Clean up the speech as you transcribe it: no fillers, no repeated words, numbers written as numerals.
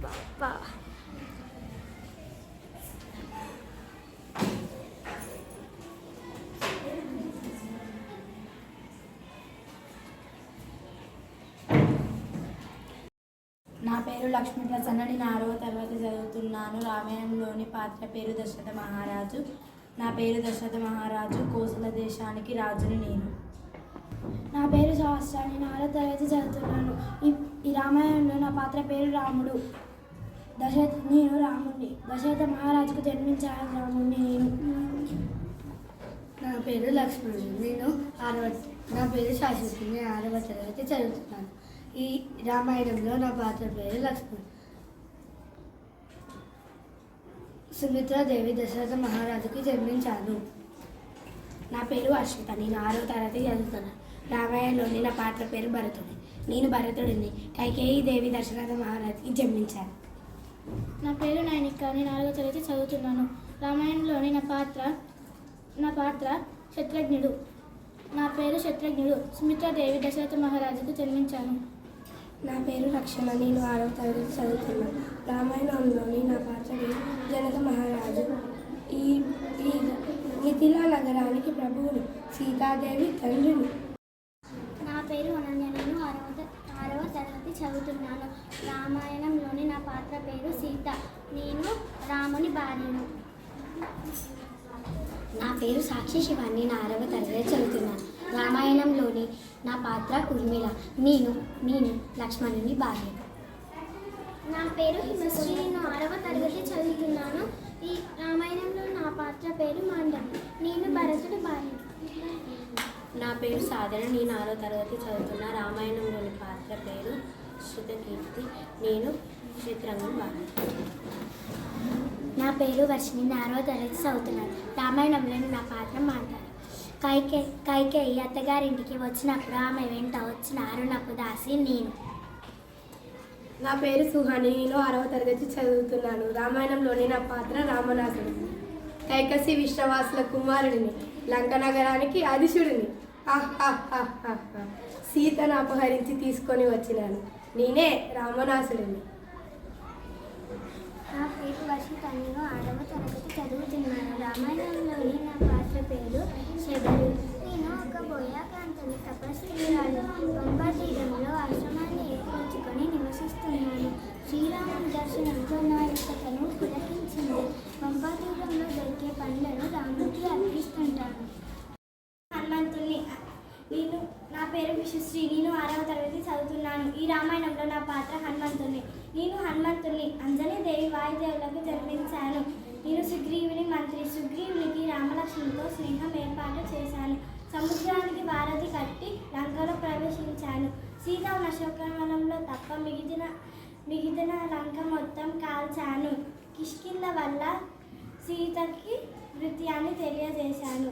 పాపా నా పేరు లక్ష్మీ ప్రసన్న. నేను 6వ తరగతి చదువుతున్నాను. రామాయణంలోని పాత్ర పేరు దశరథ మహారాజు. నా పేరు దశరథ మహారాజు. కోసల దేశానికి రాజుని నేను. నా పేరు సహస్ర. నేను 6వ తరగతి చదువుతున్నాను. ఈ రామాయణంలో నా పాత్ర పేరు రాముడు. నేను రాముడిని. దశరథ మహారాజుకు జన్మించాను రాముడిని నేను. నా పేరు లక్ష్మణుడు. నా పేరు శాశ్వతి. నేను 6వ తరగతి చదువుతున్నాను. ఈ రామాయణంలో నా పాత్ర పేరు లక్ష్మణ్. సుమిత్రాదేవి దశరథ మహారాజుకి జన్మించాను. నా పేరు అశ్విత. నేను 6వ తరగతి చదువుతున్నాను. రామాయణంలోని నా పాత్ర పేరు భరతుడి. నేను భరతుడిని. కైకేయి దేవి దశరథ మహారాజుకి జన్మించాను. నా పేరు నైనిక. నేను 4వ తరగతి చదువుతున్నాను. రామాయణంలోని నా పాత్ర శత్రుఘ్నుడు. నా పేరు శత్రుఘ్నుడు. సుమిత్రాదేవి దశరథ మహారాజుకు జన్మించాను. నా పేరు రక్షణ. నేను 6వ తరగతి చదువుతున్నాను. రామాయణంలోని నా పాత్ర పేరు జనక మహారాజు. ఈ మిథిలా నగరానికి ప్రభువుని, సీతాదేవి తండ్రిని. నా పేరు అనన్య. నేను 6వ తరగతి చదువుతున్నాను. రామాయణంలోని నా పాత్ర పేరు సీత. నేను రాముని భార్యను. నా పేరు సాక్షి శివాని. నేను 6వ తరగతి చదువుతున్నాను. రామాయణంలోని నా పాత్ర ఉర్మిళ. నేను లక్ష్మణుని భార్య. నా పేరు హిమశ్రీ. నేను 6వ తరగతి చదువుతున్నాను. ఈ రామాయణంలో నా పాత్ర పేరు మాండవి. నేను భరతుడి భార్య. నా పేరు సాధన. నేను 6వ తరగతి చదువుతున్నా. రామాయణంలోని పాత్ర పేరు శృతకీర్తి. నేను చిత్రంగం భార్య. నా పేరు వర్షిణి. నేను 6వ తరగతి చదువుతున్నాను. రామాయణంలోని నా పాత్ర మాండవి. కైకేయి అత్తగారింటికి వచ్చినప్పుడు ఆమె వెంట వచ్చిన అరుణపు దాసి నేను. నా పేరు సుహాని. నేను 6వ తరగతి చదువుతున్నాను. రామాయణంలోని నా పాత్ర రామనాథుడు. కైకసి విశ్వవాసుల కుమారుడిని. లంక నగరానికి అధిశుడిని. సీతను అపహరించి తీసుకొని వచ్చినాను. నేనే రామనాథుడిని. నా పేరు వర్షిత. నేను 6వ తరగతి చదువుతున్నాను. రామాయణంలోని నా పాత్ర పేరు శబరి. నేను ఒక బోయాకాంతని తపస్విరాలు. పంపా తీరంలో ఆశ్రమాన్ని ఏర్పరచుకొని నివసిస్తున్నాను. శ్రీరాముని దర్శనంతో నా యుక్తను పులకించింది. పంపా తీరంలో దొరికే పండ్లను రాముడికి అర్పిస్తుంటాను. హనుమంతుని. నా పేరు విశ్వశ్రీ. నేను 6వ తరగతి చదువుతున్నాను. ఈ రామాయణంలో నా పాత్ర హనుమంతుని. నేను హనుమంతుని. అంజనీదేవి వాయుదేవులకు జన్మించాను. నేను సుగ్రీవుని మంత్రి. సుగ్రీవునికి రామలక్ష్మణులతో స్నేహం ఏర్పాటు చేశాను. సముద్రానికి వారధి కట్టి లంకలో ప్రవేశించాను. సీత అశోకవనంలో తప్ప మిగిలిన లంక మొత్తం కాల్చాను. కిష్కింద వల్ల సీతకి నృత్యాన్ని తెలియజేశాను.